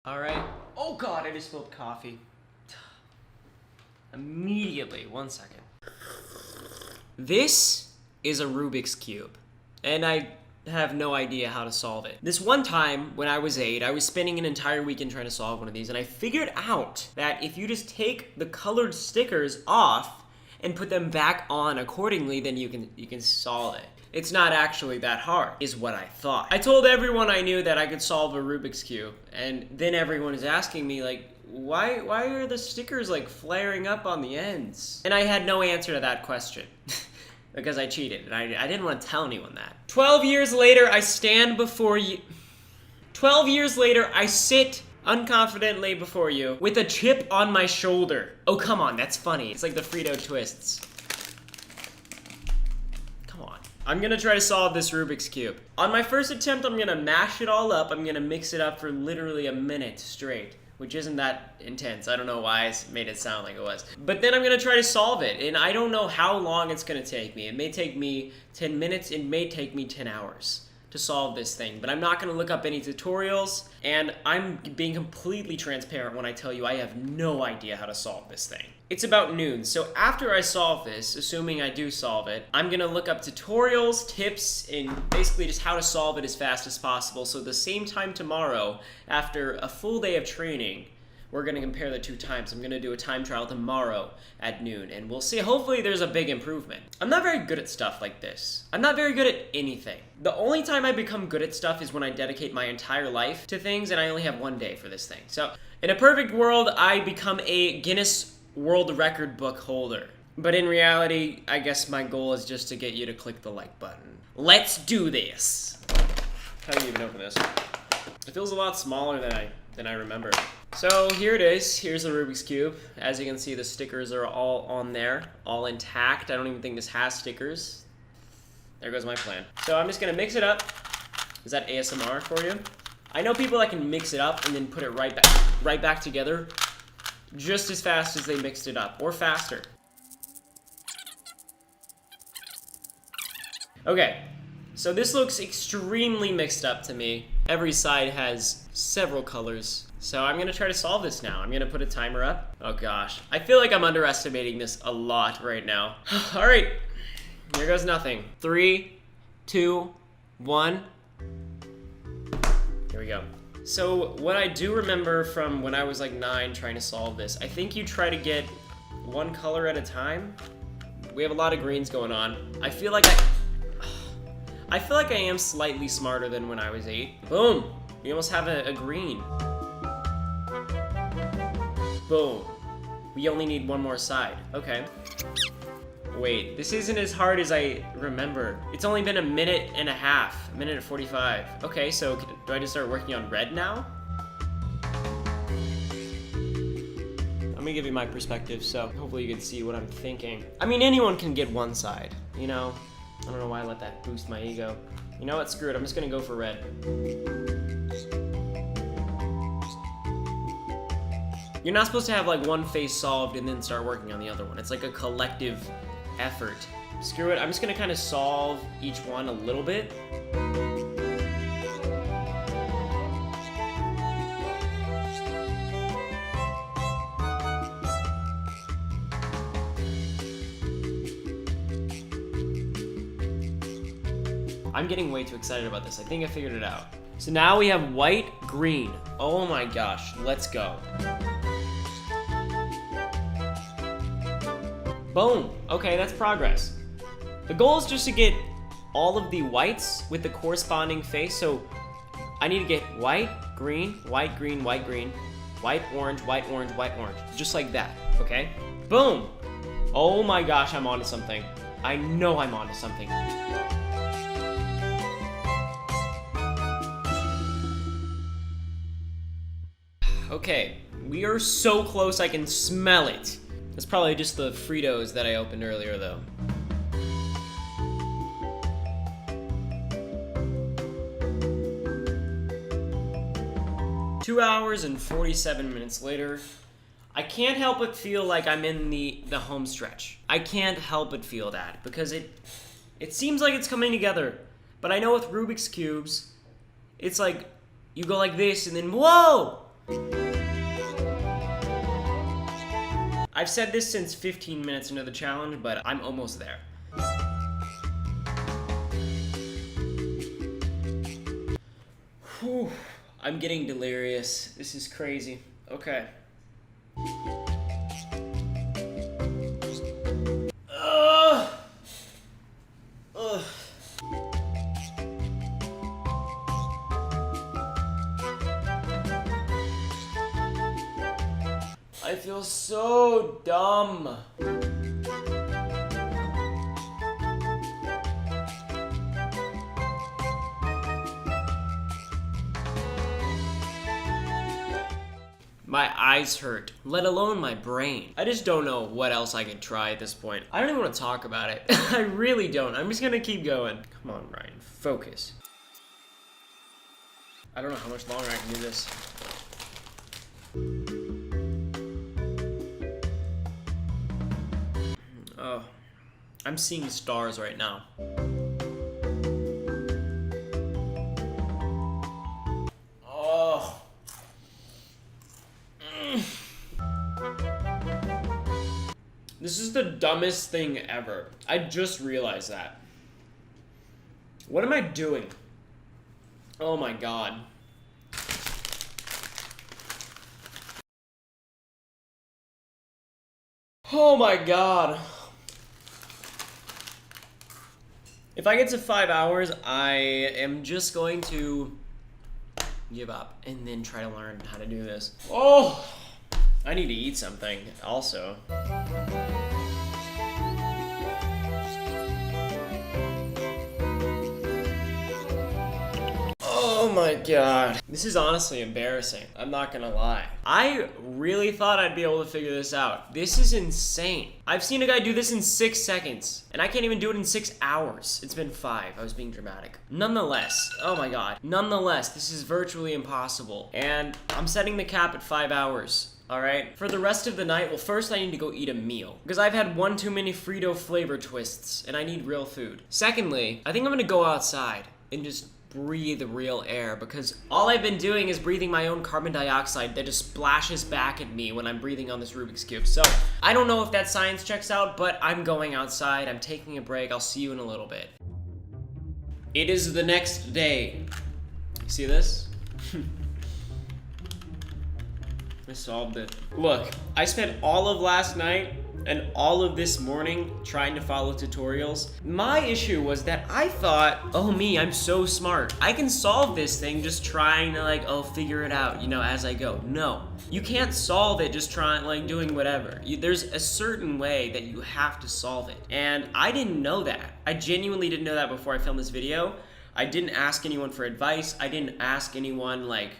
Alright. Oh god, I just spilled coffee. Immediately. 1 second. This is a Rubik's Cube. And I have no idea how to solve it. This one time, when I was 8, I was spending an entire weekend trying to solve one of these, and I figured out that if you just take the colored stickers off and put them back on accordingly, then you can solve it. It's not actually that hard, is what I thought. I told everyone I knew that I could solve a Rubik's Cube, and then everyone is asking me, like, why are the stickers, like, flaring up on the ends? And I had no answer to that question. Because I cheated, and I didn't want to tell anyone that. 12 years later, I stand before you. 12 years later, I sit unconfidently before you with a chip on my shoulder. Oh, come on, that's funny. It's like the Frito twists. Come on. I'm gonna try to solve this Rubik's Cube. On my first attempt, I'm gonna mash it all up. I'm gonna mix it up for literally a minute straight, which isn't that intense. I don't know why I made it sound like it was. But then I'm gonna try to solve it, and I don't know how long it's gonna take me. It may take me 10 minutes, it may take me 10 hours to solve this thing, but I'm not gonna look up any tutorials, and I'm being completely transparent when I tell you I have no idea how to solve this thing. It's about noon, so after I solve this, assuming I do solve it, I'm gonna look up tutorials, tips, and basically just how to solve it as fast as possible, so the same time tomorrow, after a full day of training, we're gonna compare the two times. I'm gonna do a time trial tomorrow at noon, and we'll see. Hopefully there's a big improvement. I'm not very good at stuff like this. I'm not very good at anything. The only time I become good at stuff is when I dedicate my entire life to things, and I only have one day for this thing. So, in a perfect world, I become a Guinness World Record book holder. But in reality, I guess my goal is just to get you to click the like button. Let's do this! How do you even open this? It feels a lot smaller than I remember. So here it is. Here's the Rubik's Cube. As you can see, the stickers are all on there, all intact. I don't even think this has stickers. There goes my plan. So I'm just gonna mix it up. Is that ASMR for you? I know people that can mix it up and then put it right back together just as fast as they mixed it up, or faster. Okay, so this looks extremely mixed up to me. Every side has several colors. So I'm gonna try to solve this now. I'm gonna put a timer up. Oh gosh, I feel like I'm underestimating this a lot right now. All right, here goes nothing. 3, 2, 1. Here we go. So what I do remember from when I was like 9 trying to solve this, I think you try to get one color at a time. We have a lot of greens going on. I feel like I am slightly smarter than when I was 8. Boom, we almost have a green. Boom. We only need one more side. Okay. Wait, this isn't as hard as I remember. It's only been a minute and a half. A minute and 45. Okay, so do I just start working on red now? I'm gonna give you my perspective, so hopefully you can see what I'm thinking. I mean, anyone can get one side, you know? I don't know why I let that boost my ego. You know what, screw it, I'm just gonna go for red. You're not supposed to have like one face solved and then start working on the other one. It's like a collective effort. Screw it, I'm just gonna kind of solve each one a little bit. I'm getting way too excited about this. I think I figured it out. So now we have white, green. Oh my gosh, let's go. Boom. Okay, that's progress. The goal is just to get all of the whites with the corresponding face. So I need to get white, green, white, green, white, green, white, orange, white, orange, white, orange. Just like that, okay? Boom. Oh my gosh, I'm onto something. I know I'm onto something. Okay, we are so close I can smell it. It's probably just the Fritos that I opened earlier, though. Two hours and 47 minutes later, I can't help but feel like I'm in the home stretch. I can't help but feel that, because it seems like it's coming together. But I know with Rubik's Cubes, it's like, you go like this, and then, whoa! I've said this since 15 minutes into the challenge, but I'm almost there. Whew. I'm getting delirious. This is crazy. Okay. Ugh. Ugh. I feel so dumb. My eyes hurt, let alone my brain. I just don't know what else I could try at this point. I don't even want to talk about it. I really don't. I'm just gonna keep going. Come on, Ryan, focus. I don't know how much longer I can do this. Oh, I'm seeing stars right now. Oh. This is the dumbest thing ever. I just realized that. What am I doing? Oh my god. Oh my god. If I get to 5 hours, I am just going to give up and then try to learn how to do this. Oh, I need to eat something also. Oh my god. This is honestly embarrassing. I'm not gonna lie. I really thought I'd be able to figure this out. This is insane. I've seen a guy do this in 6 seconds, and I can't even do it in 6 hours. It's been 5. I was being dramatic. Nonetheless, oh my god. Nonetheless, this is virtually impossible. And I'm setting the cap at 5 hours. Alright, for the rest of the night, well, first I need to go eat a meal. Because I've had one too many Frito flavor twists, and I need real food. Secondly, I think I'm gonna go outside and just breathe real air, because all I've been doing is breathing my own carbon dioxide that just splashes back at me when I'm breathing on this Rubik's Cube. So, I don't know if that science checks out, but I'm going outside, I'm taking a break, I'll see you in a little bit. It is the next day. See this? I solved it. Look, I spent all of last night and all of this morning trying to follow tutorials. My issue was that I thought, oh me, I'm so smart. I can solve this thing just trying to like, oh, figure it out, you know, as I go. No, you can't solve it just trying, like doing whatever. There's a certain way that you have to solve it. And I didn't know that. I genuinely didn't know that before I filmed this video. I didn't ask anyone for advice. I didn't ask anyone like,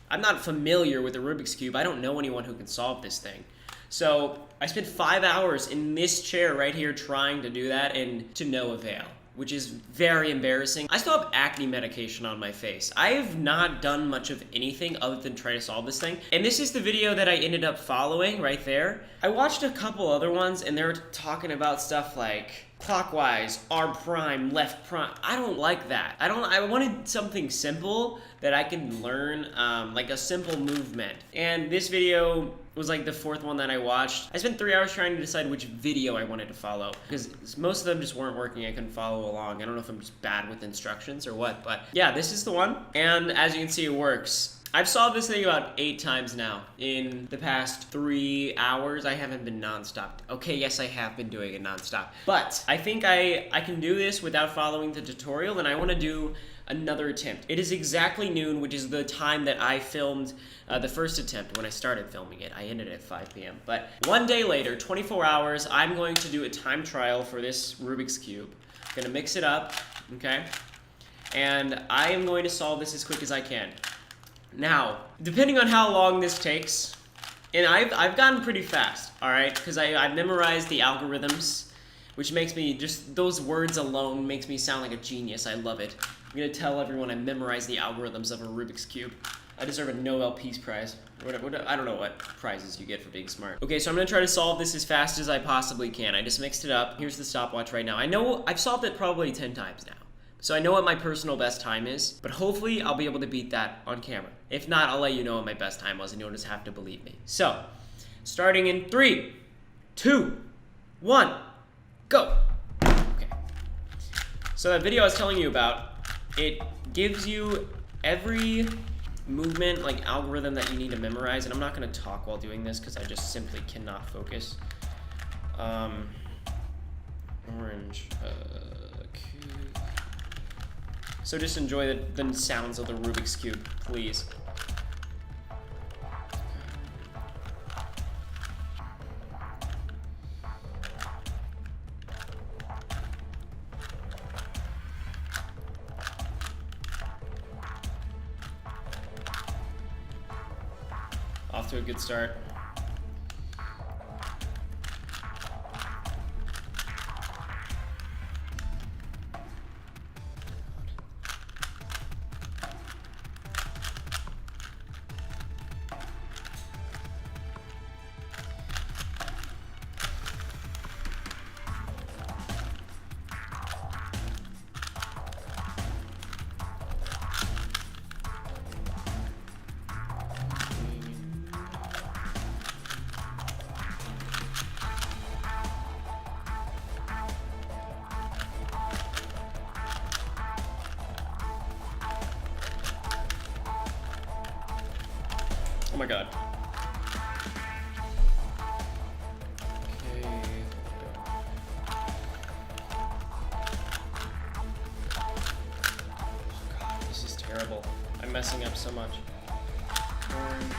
I'm not familiar with the Rubik's Cube. I don't know anyone who can solve this thing. So I spent 5 hours in this chair right here trying to do that, and to no avail, which is very embarrassing. I still have acne medication on my face. I have not done much of anything other than try to solve this thing. And this is the video that I ended up following right there. I watched a couple other ones and they were talking about stuff like clockwise, R prime, left prime. I don't like that. I wanted something simple that I can learn, like a simple movement. And this video was like the 4th one that I watched. I spent 3 hours trying to decide which video I wanted to follow, because most of them just weren't working. I couldn't follow along. I don't know if I'm just bad with instructions or what, but yeah, this is the one. And as you can see, it works. I've solved this thing about 8 times now. In the past 3 hours, I haven't been nonstop. Okay, yes, I have been doing it nonstop. But I think I can do this without following the tutorial, and I want to do another attempt. It is exactly noon, which is the time that I filmed the first attempt when I started filming it. I ended at 5 p.m. But one day later, 24 hours, I'm going to do a time trial for this Rubik's Cube. I'm gonna mix it up, okay? And I am going to solve this as quick as I can. Now, depending on how long this takes, and I've gotten pretty fast, all right? Because I've memorized the algorithms, which makes me, just those words alone makes me sound like a genius. I love it. I'm gonna tell everyone I memorized the algorithms of a Rubik's Cube. I deserve a Nobel Peace Prize. I don't know what prizes you get for being smart. Okay, so I'm gonna try to solve this as fast as I possibly can. I just mixed it up. Here's the stopwatch right now. I know I've solved it probably 10 times now. So I know what my personal best time is, but hopefully I'll be able to beat that on camera. If not, I'll let you know what my best time was and you'll just have to believe me. So, starting in 3, 2, 1, go. Okay. So that video I was telling you about, it gives you every movement like algorithm that you need to memorize, and I'm not going to talk while doing this because I just simply cannot focus. Orange cube. So just enjoy the sounds of the Rubik's Cube, please. Off to a good start. Oh my god. Okay. God, this is terrible. I'm messing up so much. Orange.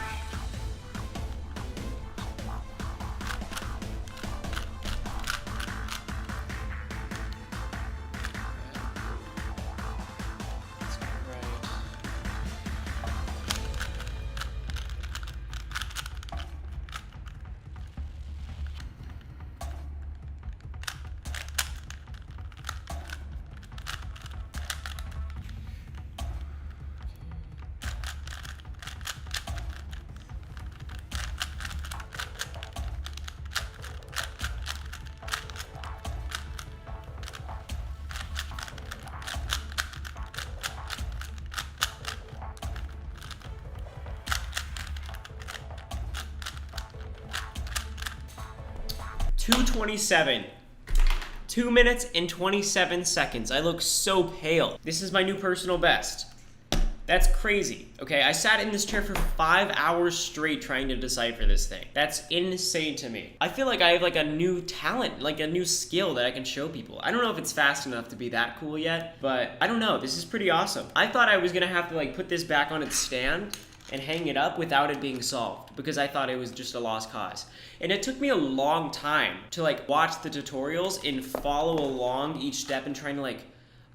$2:27. 2 minutes and 27 seconds. I look so pale. This is my new personal best. That's crazy. Okay, I sat in this chair for 5 hours straight trying to decipher this thing. That's insane to me. I feel like I have like a new talent, like a new skill that I can show people. I don't know if it's fast enough to be that cool yet, but I don't know. This is pretty awesome. I thought I was gonna have to like put this back on its stand and hang it up without it being solved because I thought it was just a lost cause. And it took me a long time to like watch the tutorials and follow along each step and trying to like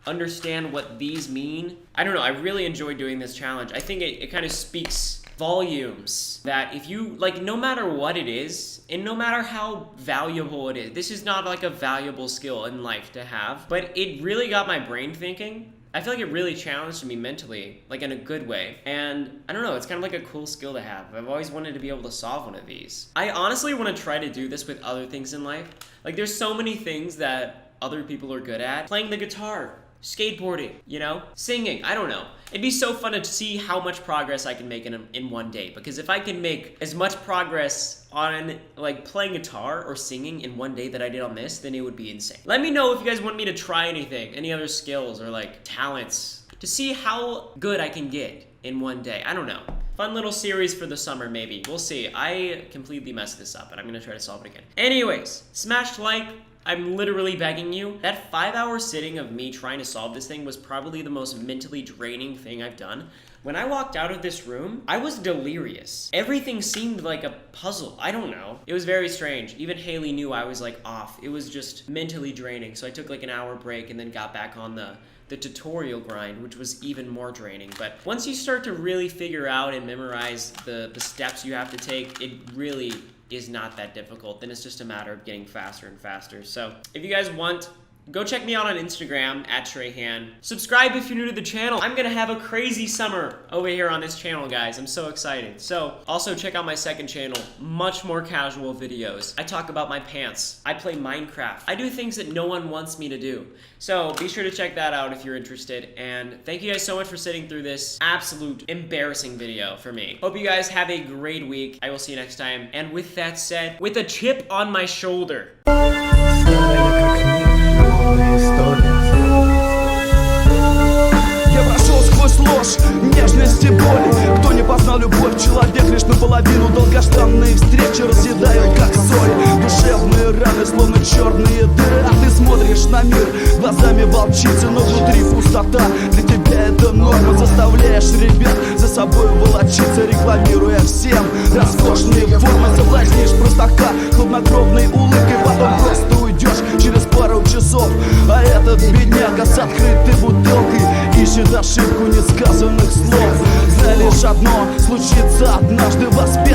understand what these mean. I don't know, I really enjoyed doing this challenge. I think it kind of speaks volumes that if you, like, no matter what it is, and no matter how valuable it is, this is not like a valuable skill in life to have, but it really got my brain thinking. I feel like it really challenged me mentally, like in a good way. And I don't know, it's kind of like a cool skill to have. I've always wanted to be able to solve one of these. I honestly want to try to do this with other things in life. Like there's so many things that other people are good at. Playing the guitar, skateboarding, you know, singing, I don't know. It'd be so fun to see how much progress I can make in one day, because if I can make as much progress on like playing guitar or singing in one day that I did on this, then it would be insane. Let me know if you guys want me to try anything, any other skills or like talents, to see how good I can get in one day. I don't know. Fun little series for the summer, maybe. We'll see. I completely messed this up, and I'm gonna try to solve it again. Anyways, smash like. I'm literally begging you. That 5-hour sitting of me trying to solve this thing was probably the most mentally draining thing I've done. When I walked out of this room, I was delirious. Everything seemed like a puzzle. I don't know. It was very strange. Even Haley knew I was like off. It was just mentally draining. So I took like an hour break and then got back on the tutorial grind, which was even more draining. But once you start to really figure out and memorize the steps you have to take, it really is not that difficult. Then it's just a matter of getting faster and faster. So if you guys want Go check me out on Instagram at Trahan. Subscribe if you're new to the channel. I'm gonna have a crazy summer over here on this channel, guys. I'm so excited. So, also check out my second channel. Much more casual videos. I talk about my pants. I play Minecraft. I do things that no one wants me to do. So, be sure to check that out if you're interested. And thank you guys so much for sitting through this absolute embarrassing video for me. Hope you guys have a great week. I will see you next time. And with that said, with a chip on my shoulder. Я прошел сквозь ложь, нежность и боль. Кто не познал любовь, человек лишь наполовину. Долгожданные встречи разъедают как соль. Душевные раны, словно черные дыры. А ты смотришь на мир глазами волчицы, но внутри пустота. Для тебя это норма, заставляешь ребят за собой волочиться, рекламируя всем роскошные формы. Соблазнишь простака хладнокровной улыбкой, потом просто уйдешь через пару часов. А этот бедняга с открытой бутылкой ищет ошибку несказанных слов. Знай лишь одно, случится однажды воспеть.